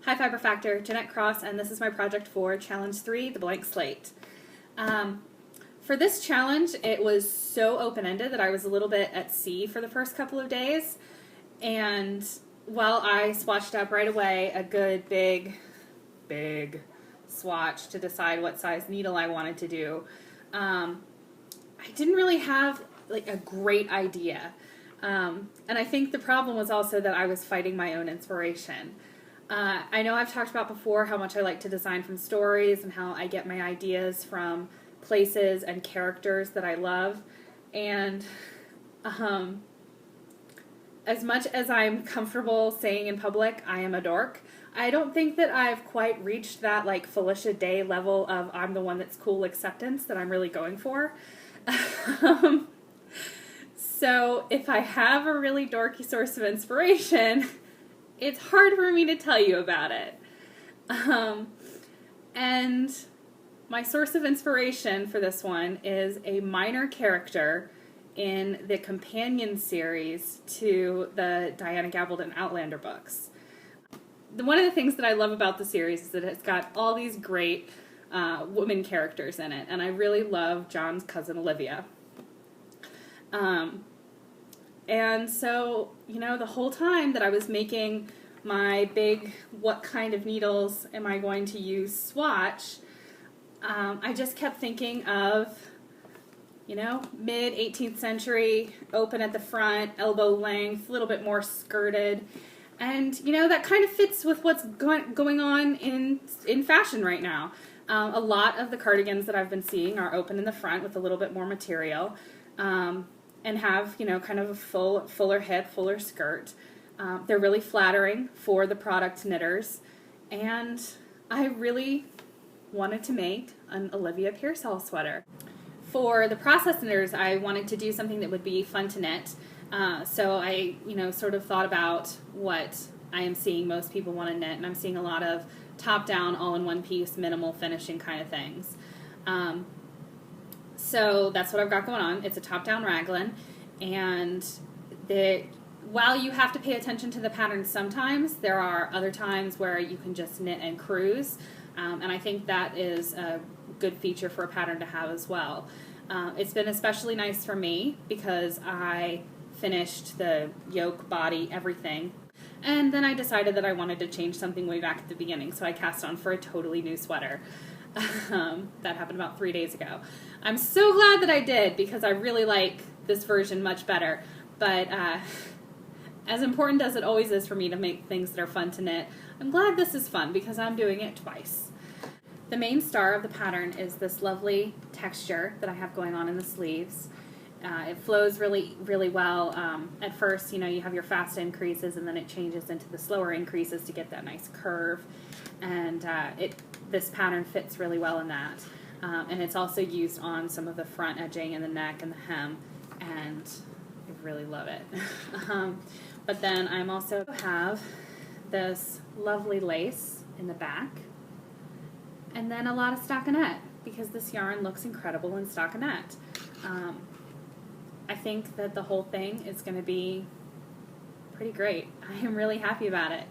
Hi Fiber Factor, Jennette Cross, and this is my project for Challenge 3, the blank slate. For this challenge, it was so open-ended that I was a little bit at sea for the first couple of days, and while I swatched up right away a good big swatch to decide what size needle I wanted to do, I didn't really have like a great idea. And I think the problem was also that I was fighting my own inspiration. I know I've talked about before how much I like to design from stories and how I get my ideas from places and characters that I love. And as much as I'm comfortable saying in public I am a dork, I don't think that I've quite reached that like Felicia Day level of I'm the one that's cool acceptance that I'm really going for. So if I have a really dorky source of inspiration, it's hard for me to tell you about it. And my source of inspiration for this one is a minor character in the companion series to the Diana Gabaldon Outlander books. One of the things that I love about the series is that it's got all these great women characters in it, and I really love John's cousin Olivia. And so, you know, the whole time that I was making my big what kind of needles am I going to use swatch, I just kept thinking of, you know, mid-18th century, open at the front, elbow length, a little bit more skirted. And, you know, that kind of fits with what's going on in fashion right now. A lot of the cardigans that I've been seeing are open in the front with a little bit more material. And have, you know, kind of a fuller hip, fuller skirt. They're really flattering for the product knitters, and I really wanted to make an Olivia Pearsall sweater. For the process knitters, I wanted to do something that would be fun to knit, so I, you know, sort of thought about what I am seeing most people want to knit, and I'm seeing a lot of top-down, all-in-one piece, minimal finishing kind of things. So that's what I've got going on. It's a top-down raglan, and while you have to pay attention to the pattern sometimes, there are other times where you can just knit and cruise, and I think that is a good feature for a pattern to have as well. It's been especially nice for me because I finished the yoke, body, everything, and then I decided that I wanted to change something way back at the beginning, so I cast on for a totally new sweater. That happened about 3 days ago. I'm so glad that I did because I really like this version much better. But as important as it always is for me to make things that are fun to knit, I'm glad this is fun because I'm doing it twice. The main star of the pattern is this lovely texture that I have going on in the sleeves. It flows really, really well. At first, you know, you have your fast increases and then it changes into the slower increases to get that nice curve. And this pattern fits really well in that. And it's also used on some of the front edging and the neck and the hem, and I really love it. But then I'm also have this lovely lace in the back, and then a lot of stockinette, because this yarn looks incredible in stockinette. I think that the whole thing is going to be pretty great. I am really happy about it.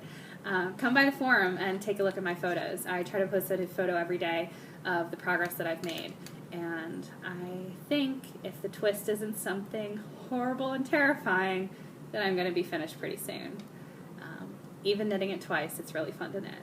Come by the forum and take a look at my photos. I try to post a photo every day of the progress that I've made. And I think if the twist isn't something horrible and terrifying, then I'm going to be finished pretty soon. Even knitting it twice, it's really fun to knit.